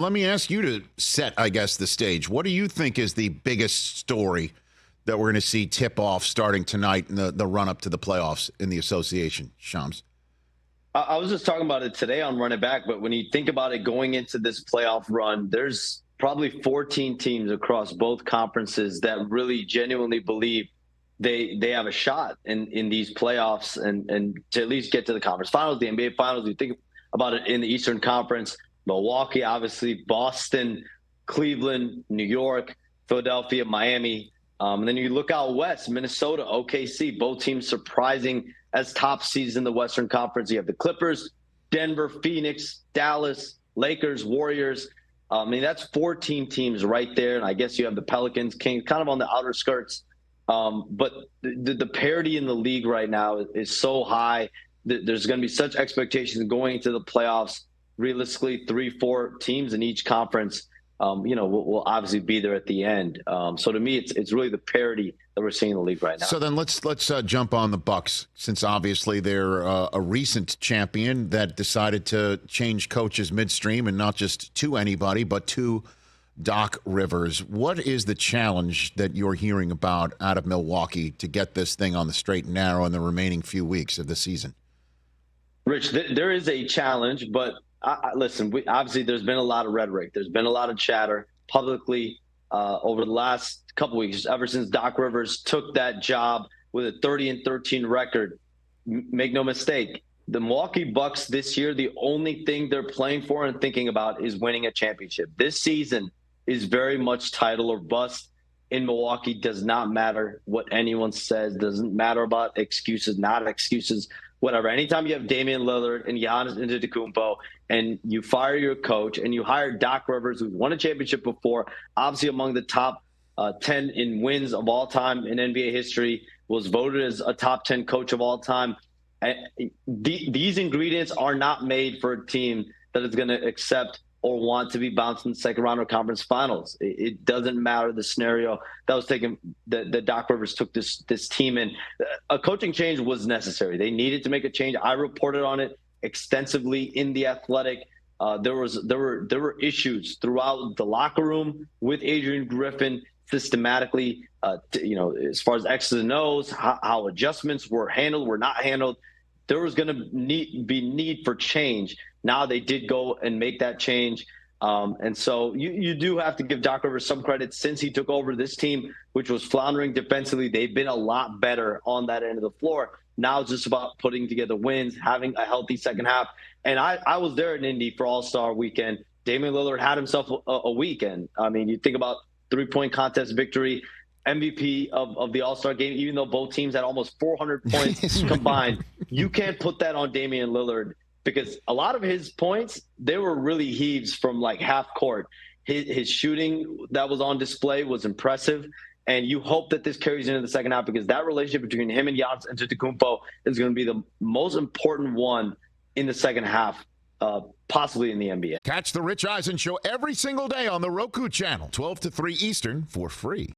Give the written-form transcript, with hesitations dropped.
Let me ask you to set, I guess, the stage. What do you think is the biggest story that we're going to see tip off starting tonight in the run-up to the playoffs in the association, Shams? I was just talking about it today on Run It Back, but when you think about it going into this playoff run, there's probably 14 teams across both conferences that really genuinely believe they have a shot in these playoffs and to at least get to the conference finals, the NBA finals. You think about it in the Eastern Conference, Milwaukee, obviously, Boston, Cleveland, New York, Philadelphia, Miami. And then you look out west, Minnesota, OKC, both teams surprising as top seeds in the Western Conference. You have the Clippers, Denver, Phoenix, Dallas, Lakers, Warriors. I mean, that's 14 teams right there. And I guess you have the Pelicans, Kings, kind of on the outer skirts. But the parity in the league right now is so high. There's going to be such expectations going into the playoffs. Realistically, 3-4 teams in each conference, will obviously be there at the end. So to me, it's really the parity that we're seeing in the league right now. So then let's jump on the Bucks, since obviously they're a recent champion that decided to change coaches midstream, and not just to anybody, but to Doc Rivers. What is the challenge that you're hearing about out of Milwaukee to get this thing on the straight and narrow in the remaining few weeks of the season? Rich, there is a challenge, but listen, obviously there's been a lot of rhetoric. There's been a lot of chatter publicly over the last couple weeks, ever since Doc Rivers took that job with a 30-13 record. Make no mistake, the Milwaukee Bucks this year, the only thing they're playing for and thinking about is winning a championship. This season is very much title or bust in Milwaukee. Does not matter what anyone says. Doesn't matter about excuses, not excuses, whatever. Anytime you have Damian Lillard and Giannis Antetokounmpo and you fire your coach and you hire Doc Rivers, who's won a championship before, obviously among the top 10 in wins of all time in NBA history, was voted as a top 10 coach of all time. These ingredients are not made for a team that is going to accept or want to be bounced in the second round of conference finals. It doesn't matter the scenario that was taken, that Doc Rivers took this team in. A coaching change was necessary. They needed to make a change. I reported on it extensively in The Athletic. There were issues throughout the locker room with Adrian Griffin systematically, as far as X's and O's, how adjustments were handled, were not handled. There was going to be need for change. Now they did go and make that change. And so you do have to give Doc Rivers some credit. Since he took over this team, which was floundering defensively, they've been a lot better on that end of the floor. Now it's just about putting together wins, having a healthy second half. And I was there in Indy for All-Star Weekend. Damian Lillard had himself a weekend. I mean, you think about three-point contest victory, MVP of the All-Star game, even though both teams had almost 400 points combined. You can't put that on Damian Lillard, because a lot of his points, they were really heaves from like half court. His shooting that was on display was impressive. And you hope that this carries into the second half, because that relationship between him and Giannis Antetokounmpo is going to be the most important one in the second half, possibly in the NBA. Catch the Rich Eisen Show every single day on the Roku channel, 12 to 3 Eastern, for free.